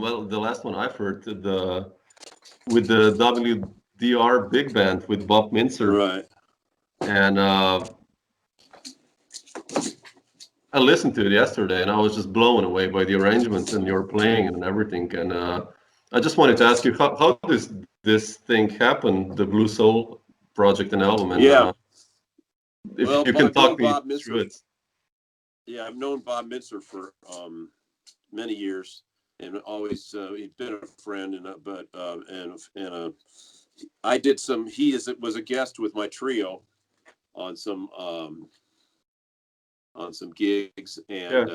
well, the last one I've heard, with the WDR big band with Bob Mintzer. Right. And I listened to it yesterday, and I was just blown away by the arrangements and your playing and everything. And I just wanted to ask you, how does this thing happen, the Blue Soul project and album? And if you can talk me through it. Yeah, I've known Bob Mintzer for many years, and always he's been a friend. I did some. Was a guest with my trio on some gigs, and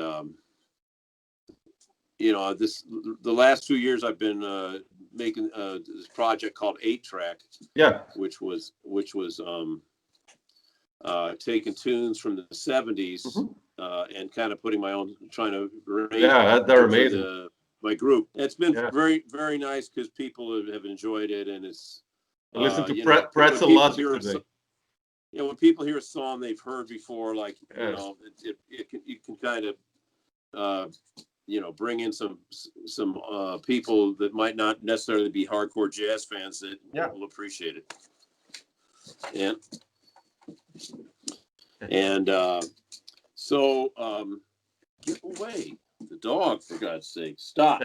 the last 2 years I've been making this project called 8-Track. Yeah, which was taking tunes from the 70s. Mm-hmm. And kind of putting my own, trying to arrange they're amazing. My group. It's been very, very nice because people have enjoyed it, and it's. I listen to Pretzel Logic today. When people hear a song they've heard before, like you can kind of bring in some people that might not necessarily be hardcore jazz fans that will appreciate it. So, get away, the dog, for God's sake, stop.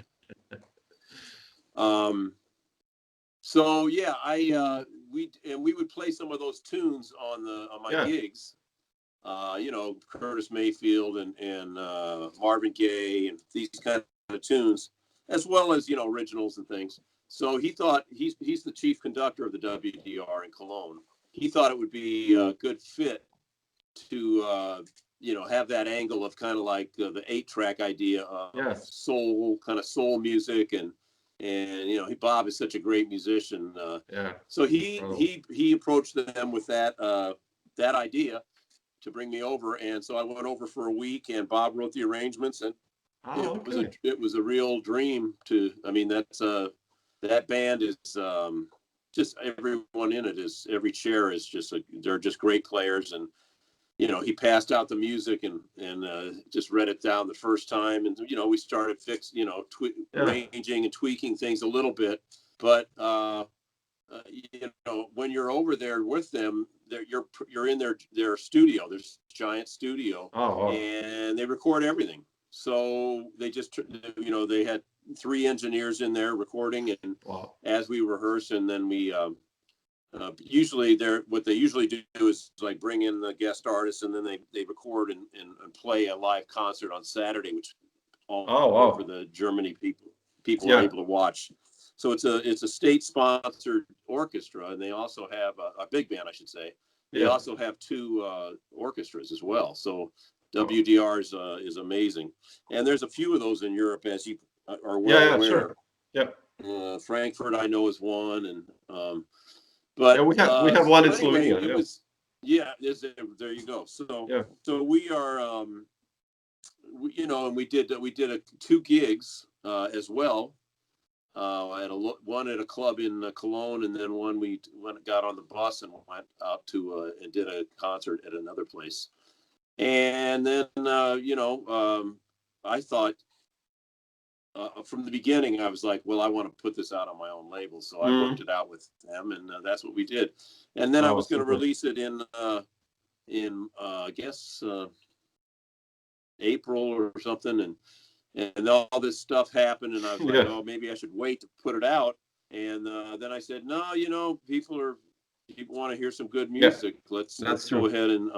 So yeah, we would play some of those tunes on my gigs. Curtis Mayfield and Marvin Gaye and these kind of tunes, as well as originals and things. So he thought he's the chief conductor of the WDR in Cologne. He thought it would be a good fit to have that angle of kind of like the 8-track idea of soul music, and Bob is such a great musician. So he approached them with that idea to bring me over, and so I went over for a week, and Bob wrote the arrangements, and it was a real dream. That band is just everyone in it is, every chair is they're just great players. And he passed out the music and just read it down the first time, and we started arranging and tweaking things a little bit. But when you're over there with them, you're in their studio, their giant studio, and they record everything. So they just they had 3 engineers in there recording, and as we rehearse, and then we usually what they usually do is like bring in the guest artists, and then they record and play a live concert on Saturday, which all over the Germany people are able to watch. So it's a state sponsored orchestra, and they also have a big band, I should say. They also have 2 orchestras as well. So WDR is amazing, and there's a few of those in Europe, as you are well aware. Sure. Yeah. Frankfurt, I know, is one, and but we have one in Slovenia. There you go. So we are, and we did 2 gigs as well. One at a club in Cologne, and then one we got on the bus and went out to and did a concert at another place. And then I thought from the beginning, I was like, well, I want to put this out on my own label, so I worked it out with them, and that's what we did. And then I was going to release it in I guess April or something, and all this stuff happened, and I was like, oh, maybe I should wait to put it out. And then I said, no, people want to hear some good music. Let's go ahead and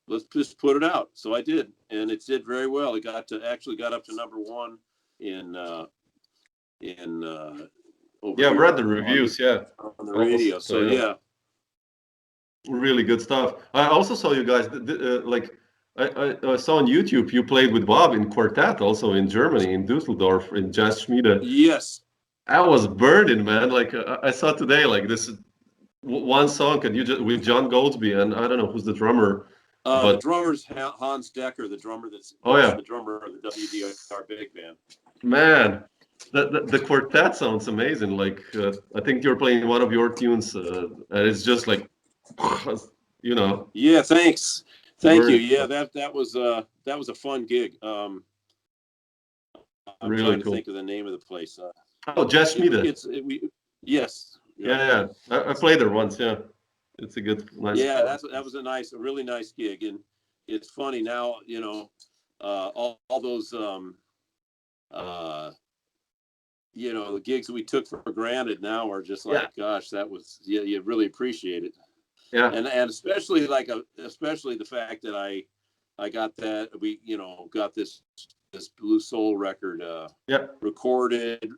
let's just put it out. So I did, and it did very well. It got up to number 1 in over I've read the reviews on the radio. So really good stuff. I also saw you guys I saw on YouTube you played with Bob in quartet also in Germany, in Dusseldorf, in Jazz Schmiede. Yes, I was burning, man. Like I saw today, like this one song, and you just with John Goldsby, and I don't know who's the drummer. The drummer's Hans Decker, the drummer the drummer of the WDR big band. Man, the quartet sounds amazing. Like I think you're playing one of your tunes, and it's just like, Yeah, thanks. Thank you. Yeah, that was a fun gig. I'm Really trying to cool. think of the name of the place. Oh, Jazz Schmiede. Yes. Yeah. I played there once. Yeah, it's a good, nice. Yeah, that was a really nice gig, and it's funny now. All those the gigs that we took for granted now are just like, gosh, that was you really appreciate it. Yeah. And especially especially the fact that I got that we got this Blue Soul record recorded,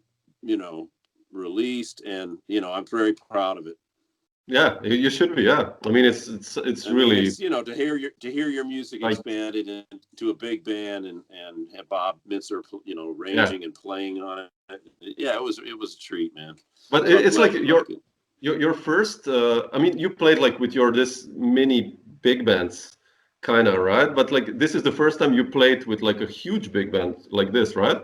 released, and I'm very proud of it. Yeah, you should be. Yeah, I mean it's really it's to hear your music expanded into a big band and have Bob Mitzer arranging and playing on it. Yeah, it was a treat, man. But So it's like your first. I mean, you played like with this mini big bands, kind of, right? But like this is the first time you played with like a huge big band like this, right?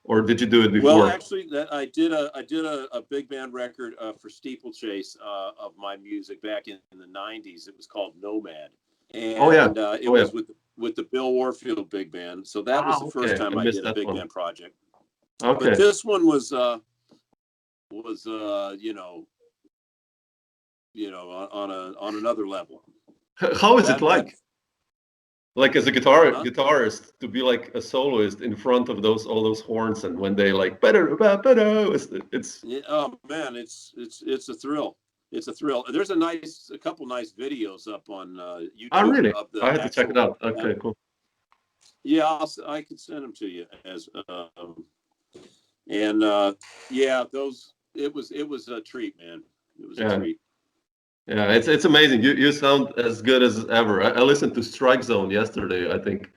Or did you do it before? Well, actually, I did a big band record for Steeplechase of my music back in the '90s. It was called Nomad, and it was with the Bill Warfield big band. So that was the first time I did a big band project. Okay, but this one was on another level. How is it like? Like as a guitarist to be like a soloist in front of all those horns, and when they like it's oh man, it's a thrill. It's a thrill. There's a couple nice videos up on YouTube. Oh really? Of the I had to check it out. Okay, cool. Yeah, I could send them to you as those. It was a treat, man. It was a treat. Yeah, it's amazing. You sound as good as ever. I listened to Strikezone yesterday, I think,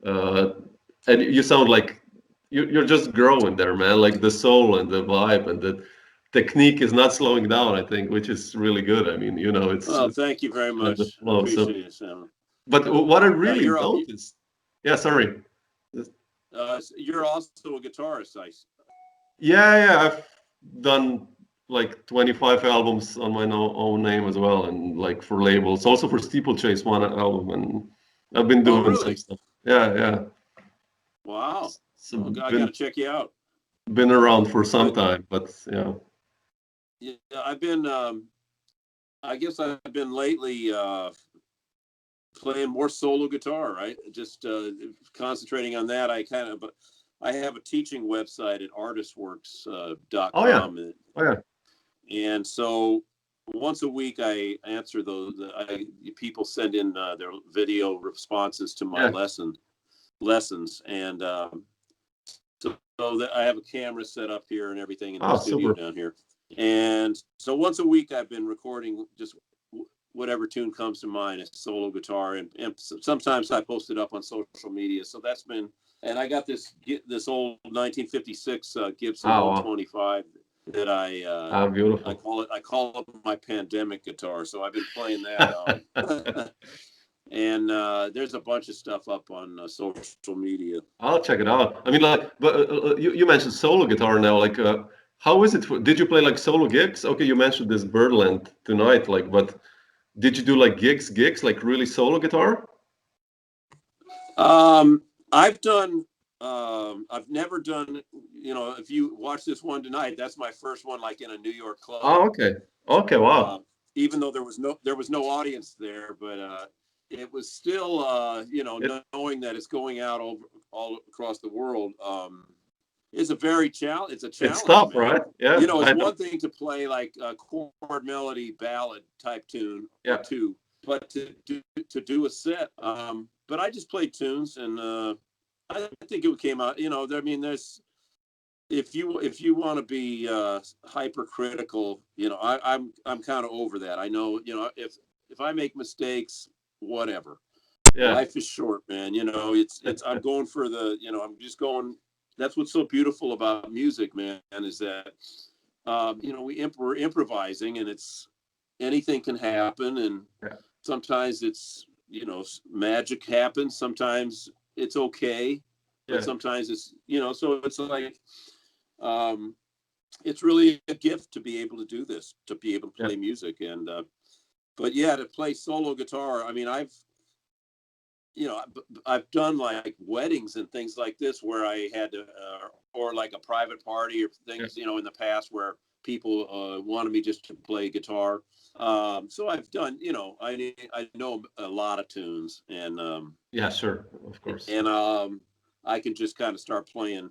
and you sound like you're just growing there, man. Like the soul and the vibe and the technique is not slowing down, I think, which is really good. I mean, it's. Oh, thank you very much. I appreciate it, Sam. But what I really noticed, sorry. You're also a guitarist, Yeah, I've done like 25 albums on my own name as well, and like for labels, also for Steeplechase one album, and I've been doing some stuff. Yeah. Wow. So I got to check you out. Been around for some time, but yeah. Yeah, I've been. I guess I've been lately playing more solo guitar, right? Just concentrating on that. I have a teaching website at artistworks.com. Oh yeah. And so once a week I answer those. People send in their video responses to my lessons, and so that I have a camera set up here and everything in the studio down here. And so once a week I've been recording just whatever tune comes to mind, a solo guitar, and sometimes I post it up on social media. So that's been, and I got this old 1956 Gibson 125 that I call it my pandemic guitar. So I've been playing that. And there's a bunch of stuff up on social media. I'll check it out. I mean, like, but you mentioned solo guitar now. Like, how is it? Did you play like solo gigs? Okay, you mentioned this Birdland tonight. Like, but did you do like gigs, like really solo guitar? I've done. I've never done. If you watch this one tonight, that's my first one, like in a New York club. Oh, okay. Okay, wow. Even though there was no audience there, but it was still, knowing that it's going out all across the world. It's a challenge. It's tough, man. Right? Yeah. It's one thing to play like a chord melody ballad type tune or two, but to do a set. But I just played tunes, and I think it came out. I mean, there's if you want to be hypercritical, I'm kind of over that. I know, if I make mistakes, whatever. Yeah. Life is short, man. It's I'm going for I'm just going. That's what's so beautiful about music, man, is that we're improvising, and it's anything can happen, and sometimes it's magic happens, sometimes it's okay, but sometimes it's so it's like it's really a gift to be able to do this, to be able to play music, and but to play solo guitar. I mean, you know, I've done like weddings and things like this where I had to, or like a private party or things, you know, in the past where people wanted me just to play guitar. So I've done, you know, I know a lot of tunes, and Yeah, sure, of course. and I can just kind of start playing,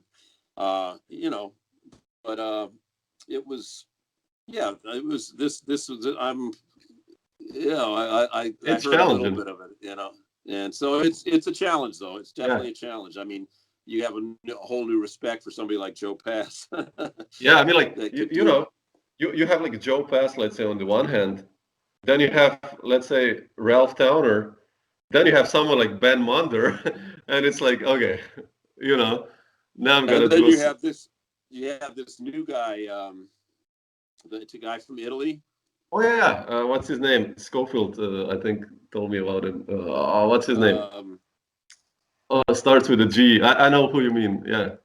you know, but it was, yeah, it was this was you know, I It's heard a little challenging. bit of it, you know, and so it's a challenge though. It's definitely Yeah. a challenge. I mean, you have a whole new respect for somebody like Joe Pass. Yeah, I mean, like That you, could you do it. know, you have like Joe Pass, let's say on the one hand, then you have, let's say, Ralph Towner, then you have someone like Ben Monder, and it's like, okay, you know, now I'm And gonna then do a. you have this new guy, the guy from Italy. Oh yeah, yeah. What's his name? Schofield, I think, told me about him. What's his name? Um, Oh, it starts with a G. I know who you mean. Yeah,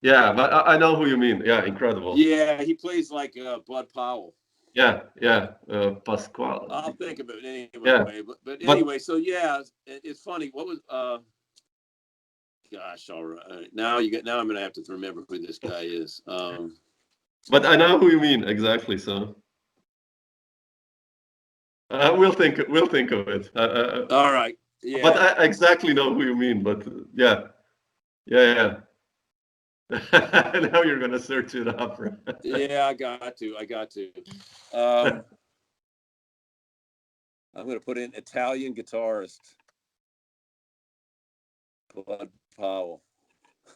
yeah, but I know who you mean. Yeah, incredible. yeah, he plays like Bud Powell. Yeah, yeah. Pasquale. I'll think of it Yeah, anyway. But but anyway, so yeah, it's funny. What was gosh, all right. Now I'm gonna have to remember who this guy is. but I know who you mean exactly. So we'll think of it. All right. But Yeah. I exactly know who you mean. But yeah, yeah, yeah. Now you're gonna search it up, right? Yeah, I got to. Um, I'm gonna put in Italian guitarist Bud Powell.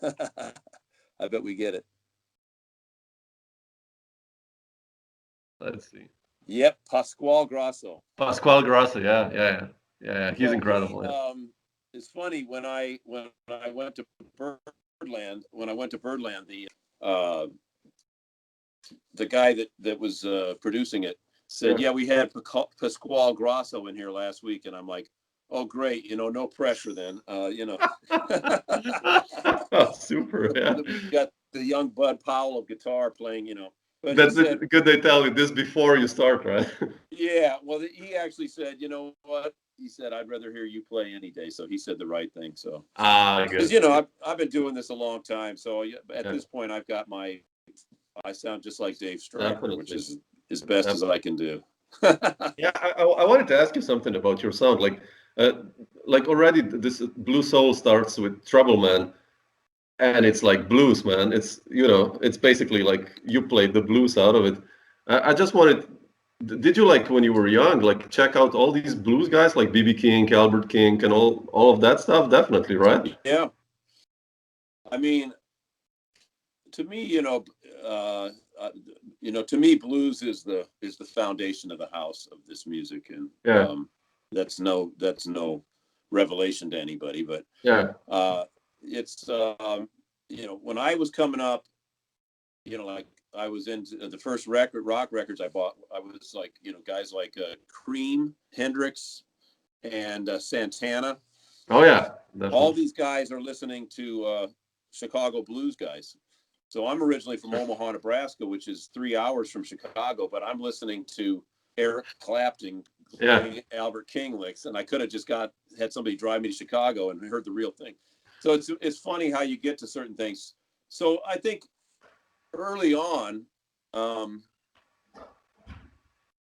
I bet we get it. Let's see. Yep, Pasquale Grasso. Pasquale Grosso. Yeah, yeah, yeah, yeah, yeah. He's So he incredible. Yeah. it's funny when I went to Birdland, uh the guy that was producing it said, Yeah. "Yeah, we had Pasquale Grasso in here last week," and I'm like, "Oh, great, you know, no pressure then, you know." Oh, super. Yeah. We got the young Bud Powell of guitar playing, you know. But he That, said, could they tell you this before you start, right? "Yeah, well, he actually said, you know what?" He said, "I'd rather hear you play any day." So he said the right thing. So Ah, because good. you know I've been doing this a long time, so at Yeah, this point I sound just like Dave Stryker, which definitely. is as best as I can do. Yeah, I wanted to ask you something about your sound. Uh, like already this Blue Soul starts with Trouble Man, and it's like blues, man. It's basically like you played the blues out of it. I just wanted, did you like when you were young, like check out all these blues guys like B.B. King, Albert King, and all of that stuff? Definitely, right? Yeah, I mean, to me, uh, uh, to me, blues is the foundation of the house of this music, and Yeah, that's no revelation to anybody. But yeah. it's when I was coming up, like I was into the first rock records I bought. I was like, guys like Cream, Hendrix, and Santana. Oh yeah, All definitely. these guys are listening to Chicago blues guys. So I'm originally from Omaha, Nebraska, which is 3 hours from Chicago, but I'm listening to Eric Clapton Yeah. playing Albert King licks, and I could have just had somebody drive me to Chicago and heard the real thing. So it's funny how you get to certain things. So I think early on, um,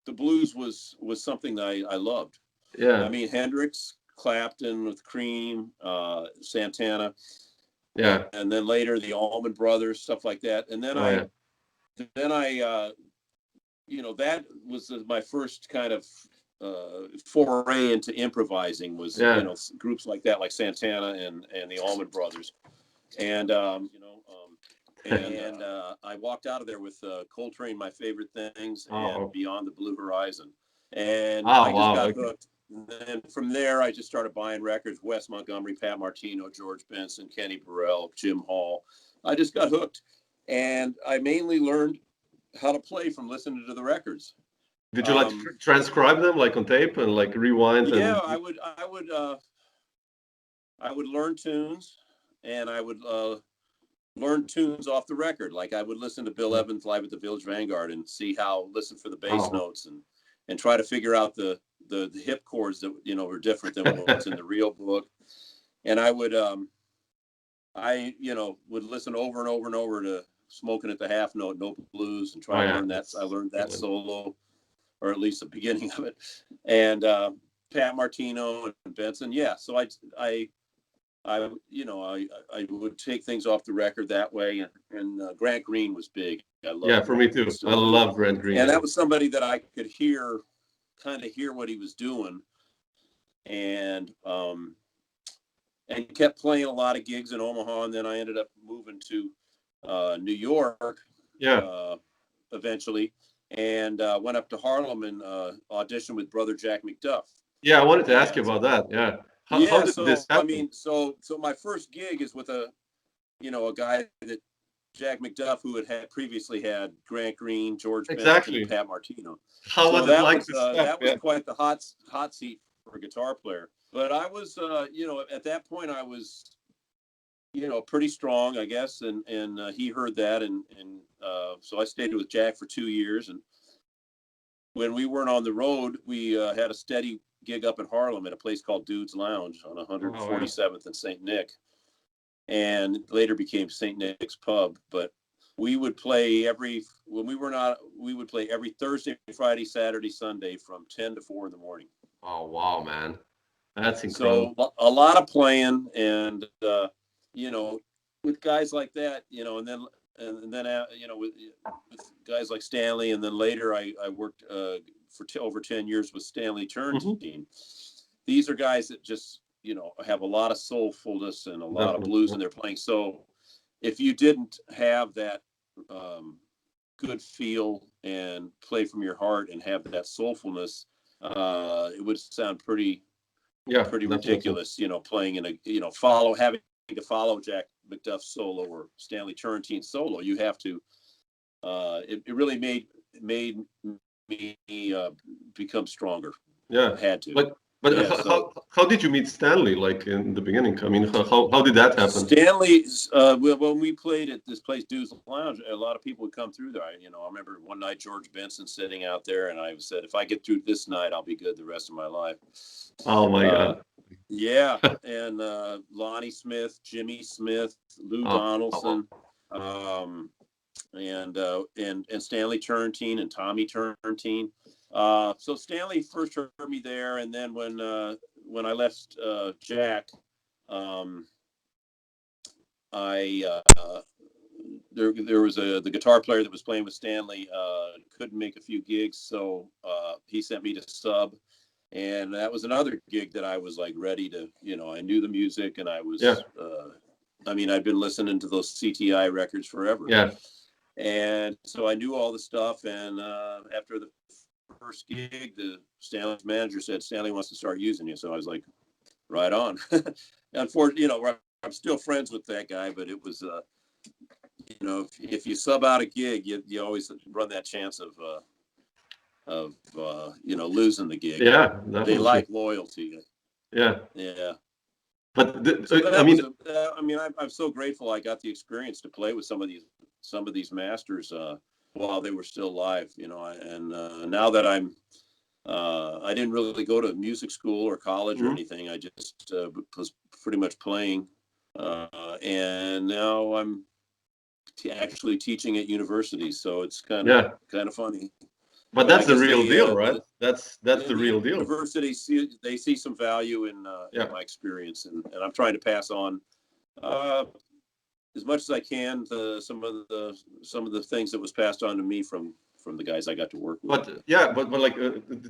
the blues was something that I loved. I Yeah. mean, Hendrix, Clapton with Cream, Santana, Yeah. and then later the Allman Brothers, stuff like that. And then Oh I yeah. then I that was my first kind of foray into improvising was Yeah. groups like that, like Santana and the Allman Brothers, and I walked out of there with Coltrane, My Favorite Things, and Oh. Beyond the Blue Horizon, and Oh I just wow. got Okay. hooked. And then from there, I just started buying records: Wes Montgomery, Pat Martino, George Benson, Kenny Burrell, Jim Hall. I just got hooked, and I mainly learned how to play from listening to the records. Did you like Um, transcribe them like on tape and like rewind yeah, and? I would learn tunes, and I would learn tunes off the record. Like I would listen to Bill Evans live at the Village Vanguard and listen for the bass Oh. notes and try to figure out the hip chords that, were different than what's in the real book. And I would, would listen over and over and over to Smoking at the Half Note, No Blues, and try to learn that. I learned that solo, or at least the beginning of it. And Pat Martino and Benson. Yeah. So I would take things off the record that way. And Grant Green was big. I love for me too. I love Grant Green. And that was somebody that I could kind of hear what he was doing. And kept playing a lot of gigs in Omaha. And then I ended up moving to New York eventually, and went up to Harlem and auditioned with brother Jack McDuff. Yeah, I wanted to ask you about that. Yeah. How did this happen? I mean, so my first gig is with a guy that Jack McDuff, who had previously had Grant Green, George Benson, and Pat Martino. How was it like that was quite the hot seat for a guitar player. But I was, at that point I was, pretty strong, I guess, and he heard that, and so I stayed with Jack for 2 years, and when we weren't on the road, we had a steady gig up in Harlem at a place called Dude's Lounge on 147th and St. Nick, and later became St. Nick's Pub. But we would play every Thursday, Friday, Saturday, Sunday from 10 to 4 in the morning. Oh wow, man, that's incredible. So a lot of playing, and with guys like that, and then with guys like Stanley, and then later I worked for over 10 years with Stanley Turrentine. These are guys that just have a lot of soulfulness and a lot of blues in their playing. So if you didn't have that good feel and play from your heart and have that soulfulness, it would sound pretty ridiculous, playing in a having to follow Jack McDuff solo or Stanley Turrentine solo. You have to it really made me become stronger. Yeah, I had to. But how did you meet Stanley, like in the beginning? I mean, how did that happen? Stanley's when we played at this place, Dude's Lounge, a lot of people would come through there. I remember one night George Benson sitting out there, and I said, if I get through this night, I'll be good the rest of my life. Oh my God. Yeah, and Lonnie Smith, Jimmy Smith, Lou Donaldson, and Stanley Turrentine and Tommy Turrentine. So Stanley first heard me there, and then when I left Jack, there was the guitar player that was playing with Stanley couldn't make a few gigs, so he sent me to sub, and that was another gig that I was like ready to, I knew the music, and I was I'd been listening to those CTI records forever. Yeah. And so I knew all the stuff, and after the first gig, the Stanley's manager said, Stanley wants to start using you. So I was like, right on. Unfortunately, I'm still friends with that guy, but it was, if you sub out a gig, you always run that chance of losing the gig. Yeah, definitely. They like loyalty. Yeah. Yeah. But I'm so grateful I got the experience to play with some of these masters while they were still alive, and now that I didn't really go to music school or college or anything. I just was pretty much playing, and now I'm actually teaching at university, so it's kind of funny. But that's the real deal, right? That's the real deal. Universities see some value in my experience, and I'm trying to pass on as much as I can some of the things that was passed on to me from the guys I got to work with. But like,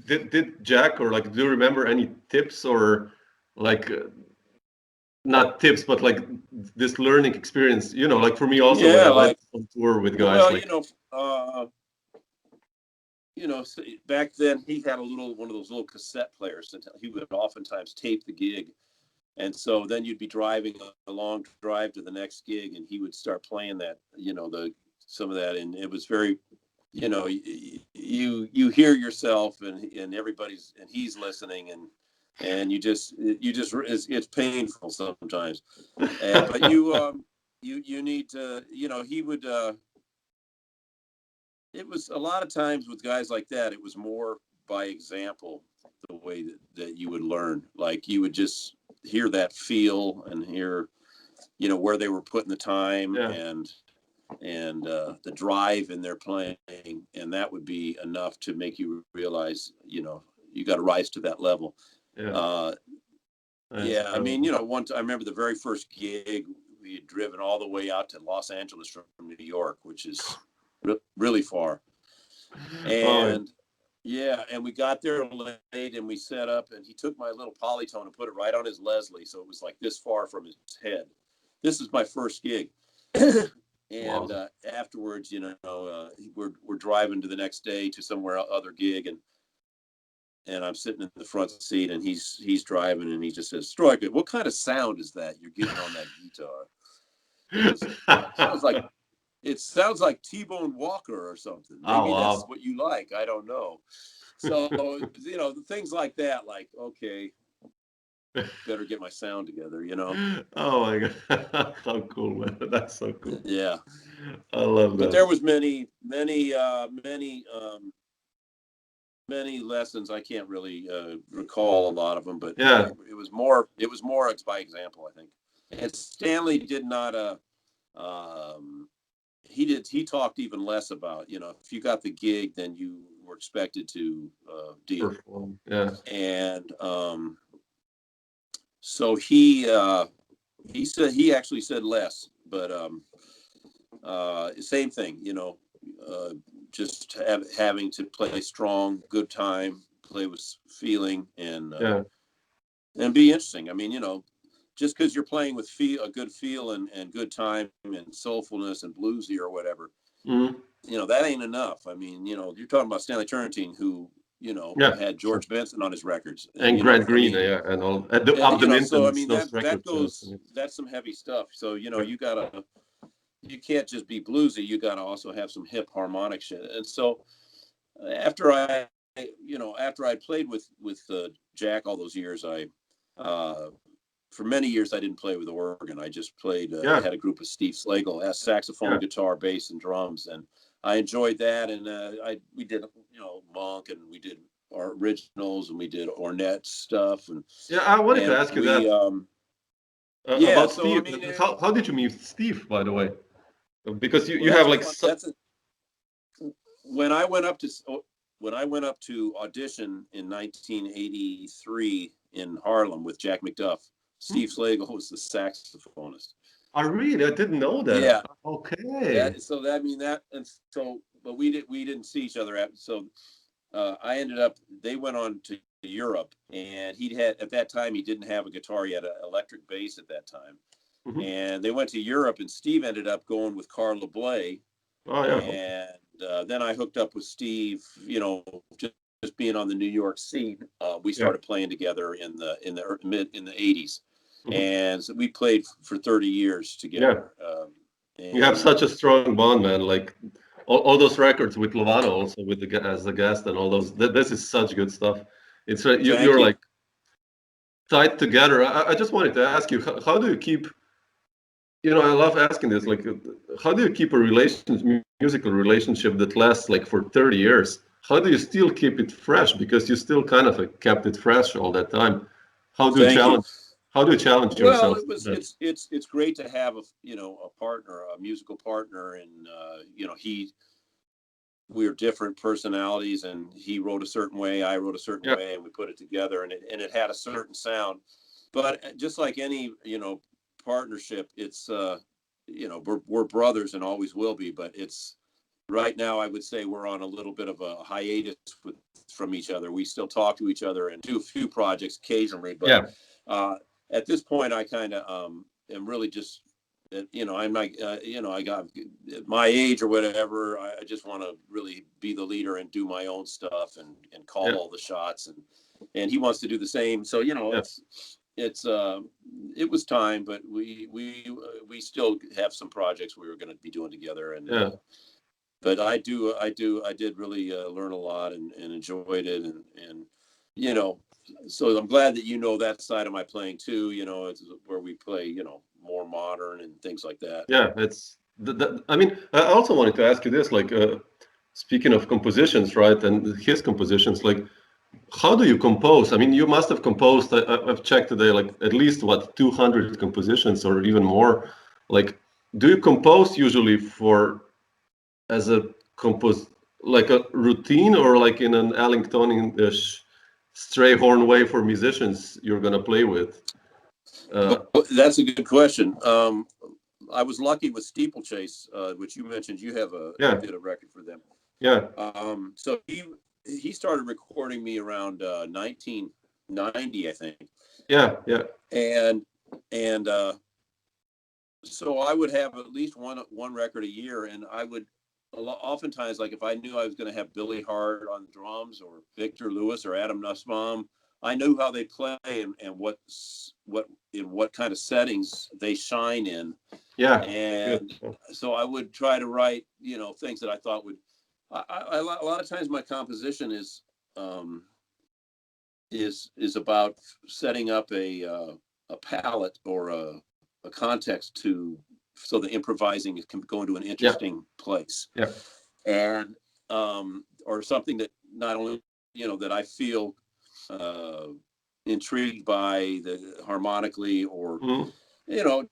did Jack, or like, do you remember any tips, or like not tips, but like this learning experience? Like for me also, when I went on tour with guys. So back then he had one of those little cassette players, and he would oftentimes tape the gig. And so then you'd be driving a long drive to the next gig, and he would start playing that, some of that. And it was very, you hear yourself, and everybody's, and he's listening, and it's painful sometimes. But you need to, he would, it was a lot of times with guys like that, it was more by example the way that you would learn. Like you would just hear that feel and hear, where they were putting the time and the drive in their playing, and that would be enough to make you realize, you got to rise to that level. I mean, I remember the very first gig, we had driven all the way out to Los Angeles from New York, which is really far. And and we got there late and we set up, and he took my little polytone and put it right on his Leslie. So it was like this far from his head. This is my first gig. And afterwards, we're driving to the next day to somewhere other gig, and I'm sitting in the front seat, and he's driving, and he just says, "Stryker, what kind of sound is that you're getting on that guitar?" It sounds like T-Bone Walker or something. Maybe that's what you like. I don't know. So things like that. Like, okay, better get my sound together. Oh my God, how cool, man! That's so cool. Yeah, I love that. But there was many lessons. I can't really recall a lot of them, but it was more by example, I think. And Stanley did not. He talked even less about, if you got the gig, then you were expected to deal. Yeah. And so he actually said less, but same thing, just having to play strong, good time, play with feeling, and be interesting. I mean, just because you're playing with a good feel and good time and soulfulness and bluesy or whatever, that ain't enough. I mean, you're talking about Stanley Turrentine, who had George Benson on his records, and Grant Green, and all at the so I mean that's some heavy stuff. So you can't just be bluesy. You got to also have some hip harmonic shit. And so after I played with Jack all those years, for many years I didn't play with the organ. I just played. I had a group of Steve Slagle as saxophone, guitar, bass, and drums, and I enjoyed that. And we did Monk, and we did our originals, and we did Ornette stuff. And I wanted to ask you that about so, Steve. I mean, how did you meet Steve, by the way? Because you have like when I went up to audition in 1983 in Harlem with Jack McDuff, Steve Slagle was the saxophonist. I didn't know that. Yeah. Okay. But we didn't see each other after. So they went on to Europe, and at that time he didn't have a guitar. He had an electric bass at that time. And they went to Europe, and Steve ended up going with Carla Bley. And then I hooked up with Steve, just being on the New York scene. We started playing together in the 80s. And so we played for 30 years together. You have such a strong bond, man. Like all those records with Lovano also as a guest, and all those. This is such good stuff. It's you're like tied together. I just wanted to ask you, how do you keep? I love asking this. Like, how do you keep a musical relationship that lasts like for 30 years? How do you still keep it fresh? Because you still kind of kept it fresh all that time. How do you challenge yourself? Well, it's great to have a partner, a musical partner, and we're different personalities, and he wrote a certain way, I wrote a certain way, and we put it together, and it had a certain sound. But just like any partnership, it's we're brothers and always will be, but it's right now I would say we're on a little bit of a hiatus from each other. We still talk to each other and do a few projects occasionally, but at this point I kind of am really just I'm like I got at my age or whatever, I just want to really be the leader and do my own stuff and call all the shots, and he wants to do the same, so it was time, but we still have some projects we were going to be doing together, and but I did really learn a lot and enjoyed it, and so I'm glad that that side of my playing too. It's where we play more modern and things like that. It's I mean, I also wanted to ask you this, like speaking of compositions, right, and his compositions, like how do you compose? I mean, you must have composed, I've checked today, like at least what, 200 compositions or even more. Like, do you compose usually for as a like a routine, or like in an Ellingtonian stray horn way for musicians you're gonna play with? That's a good question. I was lucky with Steeplechase, which you mentioned. You did a record for them. Yeah. So he started recording me around 1990, I think. Yeah. And so I would have at least one record a year, and I would oftentimes, like if I knew I was going to have Billy Hart on drums or Victor Lewis or Adam Nussbaum, I knew how they play and what in what kind of settings they shine in. Yeah. And so I would try to write, things that I thought would. A lot of times my composition is about setting up a palette or a context so the improvising can go into an interesting place. Yeah. And or something that not only that I feel intrigued by the harmonically, or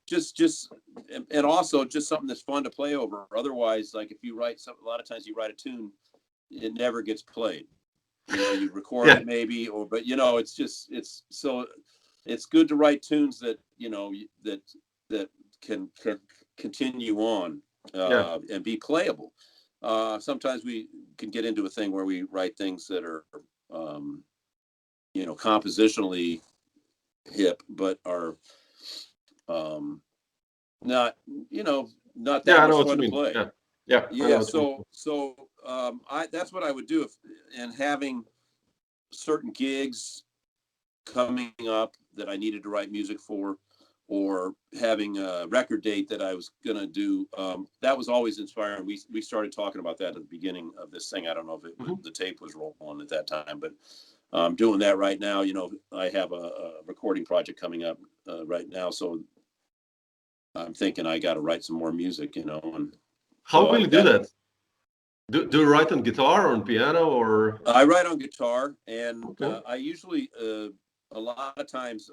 just and also just something that's fun to play over. Otherwise, like if you write something, a lot of times you write a tune, it never gets played. You record it maybe, but it's good to write tunes that that can continue on and be playable. Sometimes we can get into a thing where we write things that are compositionally hip, but are not that much fun to play. Yeah. So that's what I would do and having certain gigs coming up that I needed to write music for, or having a record date that I was going to do. That was always inspiring. We started talking about that at the beginning of this thing. I don't know if the tape was rolling at that time, but I'm doing that right now. I have a recording project coming up right now. So I'm thinking I got to write some more music, And how will you do that? Do you write on guitar or on piano, or? I write on guitar, and I usually a lot of times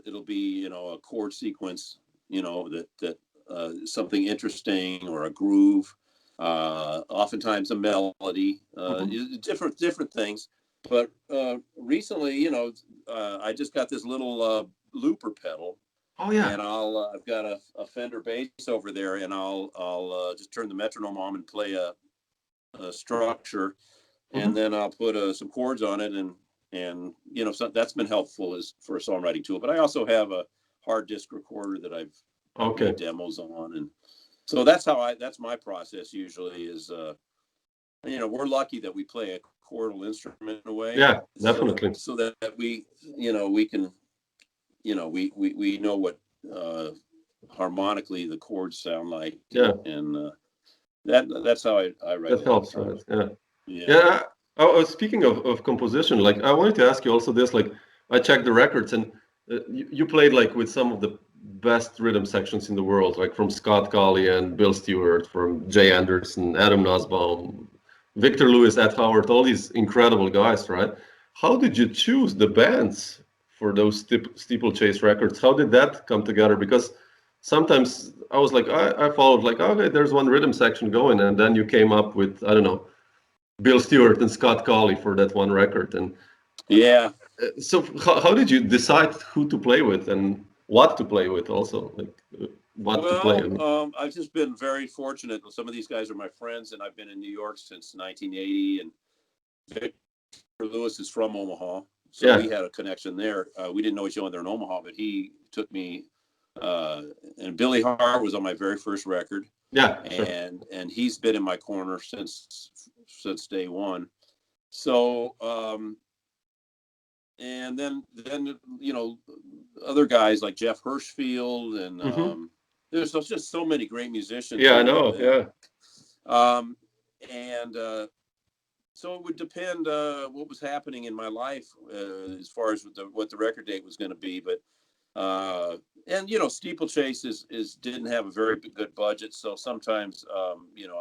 it'll be a chord sequence, that something interesting, or a groove, oftentimes a melody, different things. But recently, I just got this little looper pedal. Oh yeah. And I've got a Fender bass over there, and I'll just turn the metronome on and play a structure, and then I'll put some chords on it, and so that's been helpful for a songwriting tool. But I also have a hard disk recorder that I've made demos on, and so that's my process usually is we're lucky that we play a chordal instrument in a way. Yeah, definitely. So that we we can we know what harmonically the chords sound like. Yeah. And that's how I write. That helps, right? Yeah. Speaking of composition, like I wanted to ask you also this. Like I checked the records, and you played like with some of the best rhythm sections in the world, like from Scott Colley and Bill Stewart, from Jay Anderson, Adam Nussbaum, Victor Lewis, Ed Howard, all these incredible guys, right? How did you choose the bands for those steeplechase records? How did that come together? Because sometimes I was like, I followed like, okay, there's one rhythm section going, and then you came up with, I don't know, Bill Stewart and Scott Colley for that one record. And so how did you decide who to play with and what to play with also? Like to play? I've just been very fortunate. Some of these guys are my friends, and I've been in New York since 1980, and Victor Lewis is from Omaha. So we had a connection there. We didn't know each other in Omaha, but he took me, and Billy Hart was on my very first record. Yeah. And he's been in my corner since day one. So, and then other guys like Jeff Hirschfield, and there's just so many great musicians. Yeah, I know. And so it would depend what was happening in my life as far as what the record date was going to be. But and Steeplechase didn't have a very good budget, so sometimes I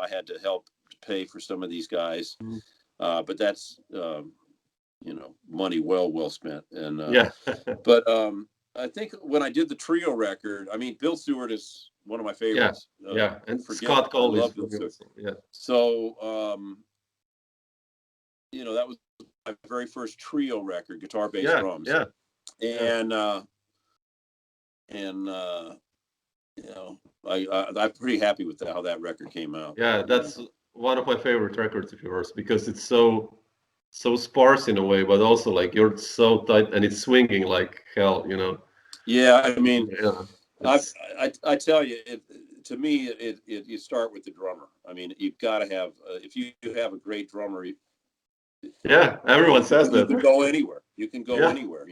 had to help pay for some of these guys. But that's money well spent. And Yeah. but I think when I did the trio record, I mean, Bill Stewart is one of my favorites. Yeah, and Scott I Colley. love Bill Stewart. Yeah. So that was my very first trio record, guitar, bass, drums. Yeah. And I'm pretty happy with how that record came out. Yeah, that's one of my favorite records of yours, because it's so sparse in a way, but also like you're so tight and it's swinging like hell, Yeah, I mean, Yeah, I tell you, to me, you start with the drummer. I mean, you've got to have if you have a great drummer. Yeah, everyone says that. You can go anywhere. You can go Yeah. anywhere,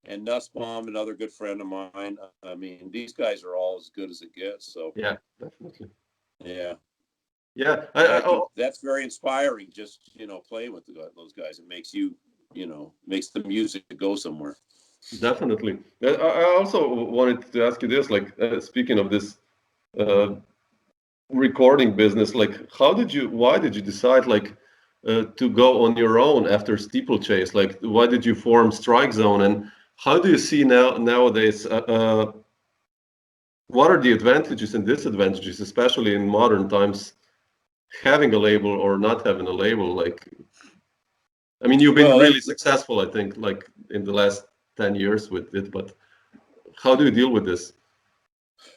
And Nussbaum, another good friend of mine. I mean, these guys are all as good as it gets. So Yeah, definitely. yeah, Yeah, that's very inspiring. Just playing with those guys, it makes makes the music go somewhere. definitely. I also wanted to ask you this, like speaking of this recording business, like why did you decide like to go on your own after Steeplechase? Like, why did you form Strikezone, and how do you see nowadays? What are the advantages and disadvantages, especially in modern times, having a label or not having a label? Like, I mean, you've been really successful, I think, like in the last 10 years with it, but how do you deal with this?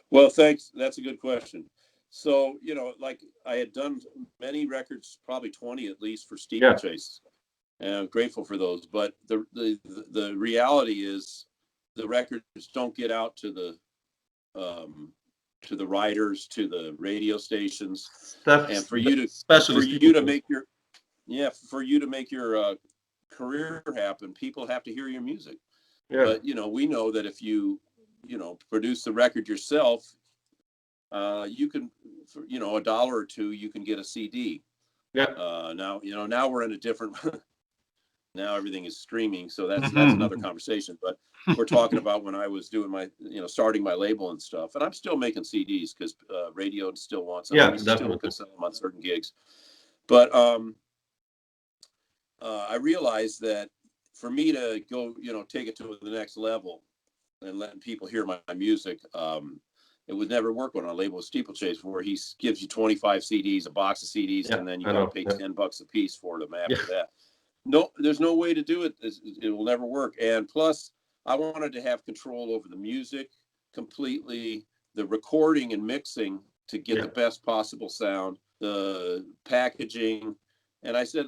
Well, thanks. That's a good question. So, like I had done many records, probably 20 at least, for Steeplechase, and I'm grateful for those. But the reality is, the records don't get out to the writers, to the radio stations, and for you to make your career happen, people have to hear your music. Yeah. But we know that if you produce the record yourself, you can, for $1 or $2, you can get a CD. Yeah. Now we're in a different. Now everything is streaming, so that's another conversation. But we're talking about when I was doing my, starting my label and stuff, and I'm still making CDs because radio still wants them. Yeah, We definitely. still can sell them on certain gigs. But I realized that for me to go, take it to the next level and letting people hear my music, it would never work on a label with Steeplechase, where he gives you 25 CDs, a box of CDs, and then you got to pay $10 a piece for them after that. No, there's no way to do it. It will never work. And plus, I wanted to have control over the music completely, the recording and mixing to get the best possible sound, the packaging. And I said,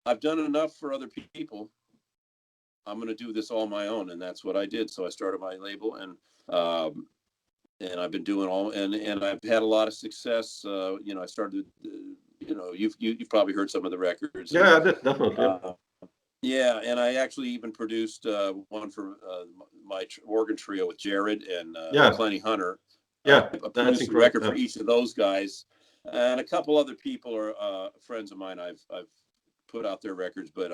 I've done enough for other people. I'm going to do this all my own. And that's what I did. So I started my label, and I've been doing and I've had a lot of success. I started, you've probably heard some of the records. Yeah, definitely. Yeah, and I actually even produced one for my organ trio with Jared and Plenty Hunter. Yeah, I produced a record for each of those guys, and a couple other people are friends of mine. I've put out their records, but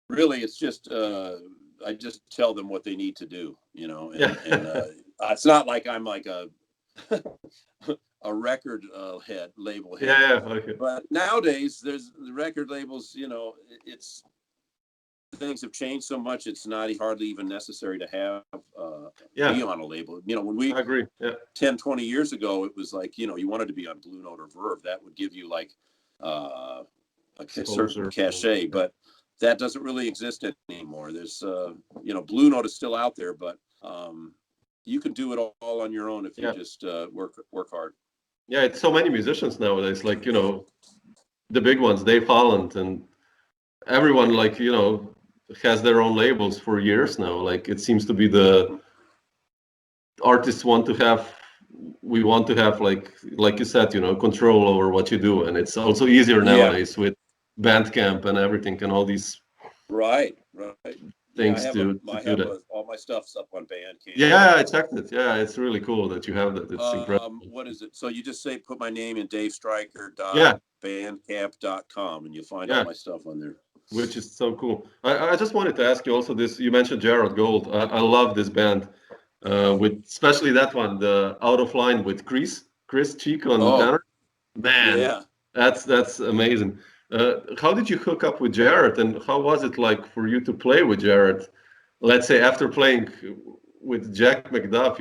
really, it's just I just tell them what they need to do, and it's not like I'm like a record label head. Yeah, okay. But nowadays, there's the record labels. It's things have changed so much. It's not hardly even necessary to have be on a label. When we I agree. 10, 20 years ago, it was like you wanted to be on Blue Note or Verve. That would give you like a certain cachet, but that doesn't really exist anymore. There's Blue Note is still out there, but you can do it all on your own if you just work hard. Yeah, it's so many musicians nowadays, like the big ones, Dave Holland, and everyone, like has their own labels for years now. Like, it seems to be the artists want to have like you said, control over what you do, and it's also easier nowadays with Bandcamp and everything and all these things to do that. All my stuff's up on Bandcamp. Yeah, I checked it. Yeah, it's really cool that you have that. It's incredible. What is it? So you just put my name in davestryker.bandcamp.com and you'll find all my stuff on there. Which is so cool. I just wanted to ask you also this. You mentioned Gerald Gold. I love this band, with especially that one, the Out of Line with Chris Cheek on tenor. Man, that's amazing. How did you hook up with Jared, and how was it like for you to play with Jared? Let's say after playing with Jack McDuff,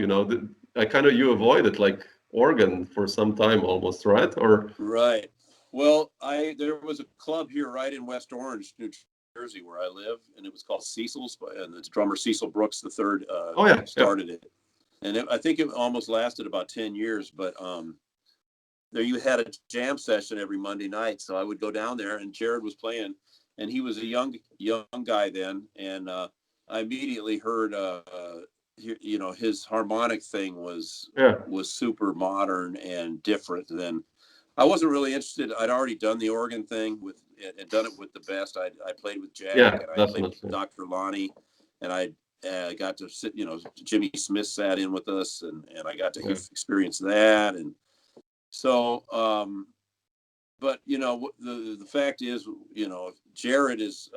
I kind of you avoided like organ for some time almost, right? Or Right. Well, there was a club here right in West Orange, New Jersey, where I live, and it was called Cecil's, and the drummer Cecil Brooks III oh yeah, started it, and I think it almost lasted about 10 years. But there you had a jam session every Monday night, so I would go down there, and Jared was playing, and he was a young guy then, and I immediately heard his harmonic thing was super modern and different than. I wasn't really interested. I'd already done the organ thing and done it with the best. I played with Jack, yeah, and I played definitely. with Dr. Lonnie, and I got to sit. Jimmy Smith sat in with us, and I got to experience that. And so, but the fact is, Jared is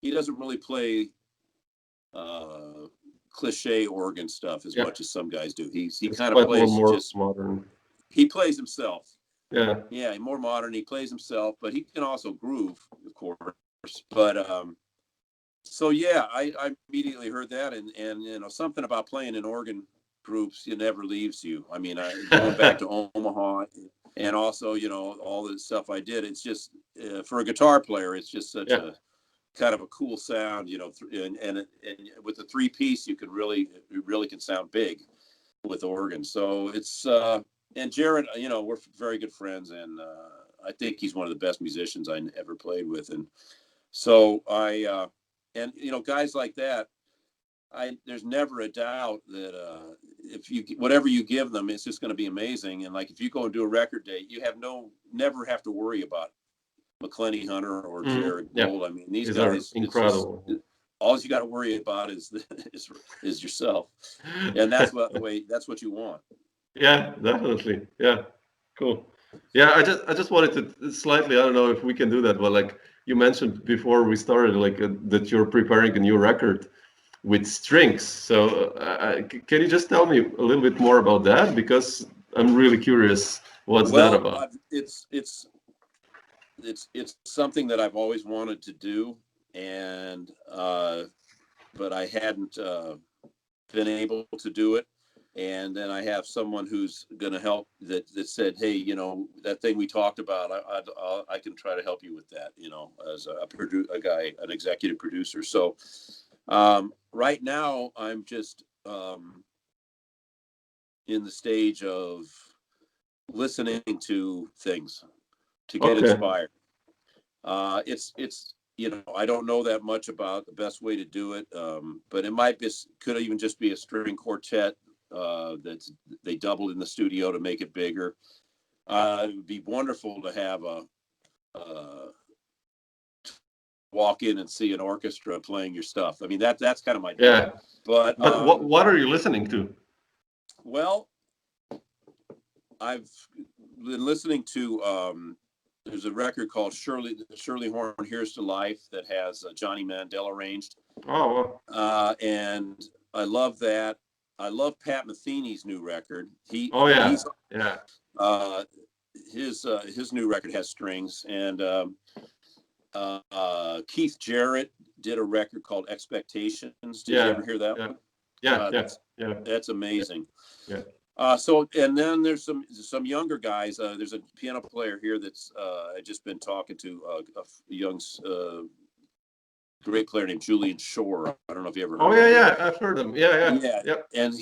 he doesn't really play cliche organ stuff as much as some guys do. He kind of plays more just modern. He plays himself. Yeah, more modern. He plays himself, but he can also groove, of course. But so yeah, I immediately heard that, and something about playing in organ groups, it never leaves you. I mean, going back to Omaha, and also all the stuff I did. It's just for a guitar player, it's just such a kind of a cool sound, and with the 3-piece, it really can sound big with organ. So it's and Jared, we're very good friends, and I think he's one of the best musicians I ever played with. And so guys like that, there's never a doubt that if whatever you give them, it's just going to be amazing. And like if you go and do a record date, you never have to worry about McClenny Hunter or Jared Gold. I mean, these guys, incredible. All you got to worry about is yourself, and that's what you want. Yeah, definitely. Yeah, cool. Yeah, I just wanted to slightly. I don't know if we can do that, but like you mentioned before we started, like that you're preparing a new record with strings. So can you just tell me a little bit more about that? Because I'm really curious. What's that about? It's something that I've always wanted to do, and but I hadn't been able to do it. And then I have someone who's going to help that said, hey, that thing we talked about, I can try to help you with that, as an executive producer. So right now I'm just in the stage of listening to things to get inspired. It's I don't know that much about the best way to do it, but it could even just be a string quartet that they doubled in the studio to make it bigger. It would be wonderful to have walk in and see an orchestra playing your stuff. I mean, that's kind of my dream. Yeah. But what are you listening to? Well, I've been listening to there's a record called Shirley Horn Here's to Life that has Johnny Mandel arranged. Oh, wow. And I love that. I love Pat Metheny's new record. His new record has strings, and Keith Jarrett did a record called Expectations. Did you ever hear that one? That's amazing. Yeah. So, and then there's some younger guys. There's a piano player here that's I just been talking to a young great player named Julian Shore. I don't know if you ever heard of him. Yeah, I've heard him. Yeah. And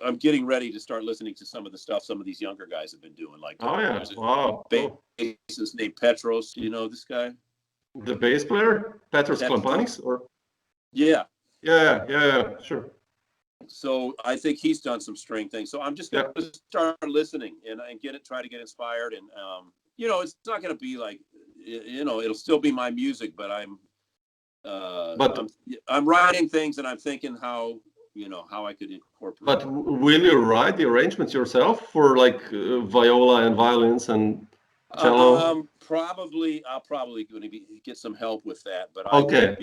I'm getting ready to start listening to some of the stuff some of these younger guys have been doing. Like there's a bassist named Petros. Do you know this guy? The bass player, Petros Klampanis, or Yeah, sure. So I think he's done some string things. So I'm just going to start listening and try to get inspired. And, it's not going to be like, it'll still be my music, but I'm writing things and I'm thinking how I could incorporate. But will you write the arrangements yourself for like viola and violins and cello? I'll probably going to get some help with that, but Okay.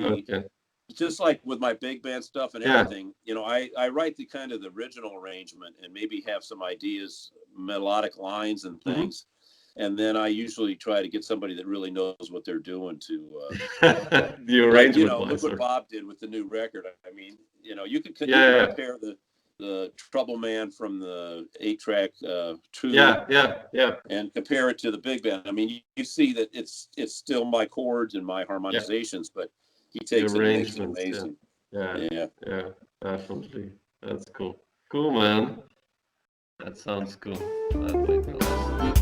just like with my big band stuff and everything, you know, I write the kind of the original arrangement and maybe have some ideas, melodic lines and things. And then I usually try to get somebody that really knows what they're doing to, the arrangement. like, you know, look what Bob did with the new record. I mean, you know, you can compare the Trouble Man from the 8-track and compare it to the big band. I mean, you see that it's still my chords and my harmonizations, but he takes it and makes it amazing. Yeah, definitely. That's cool. Cool, man. That sounds cool. That makes a lot of sense.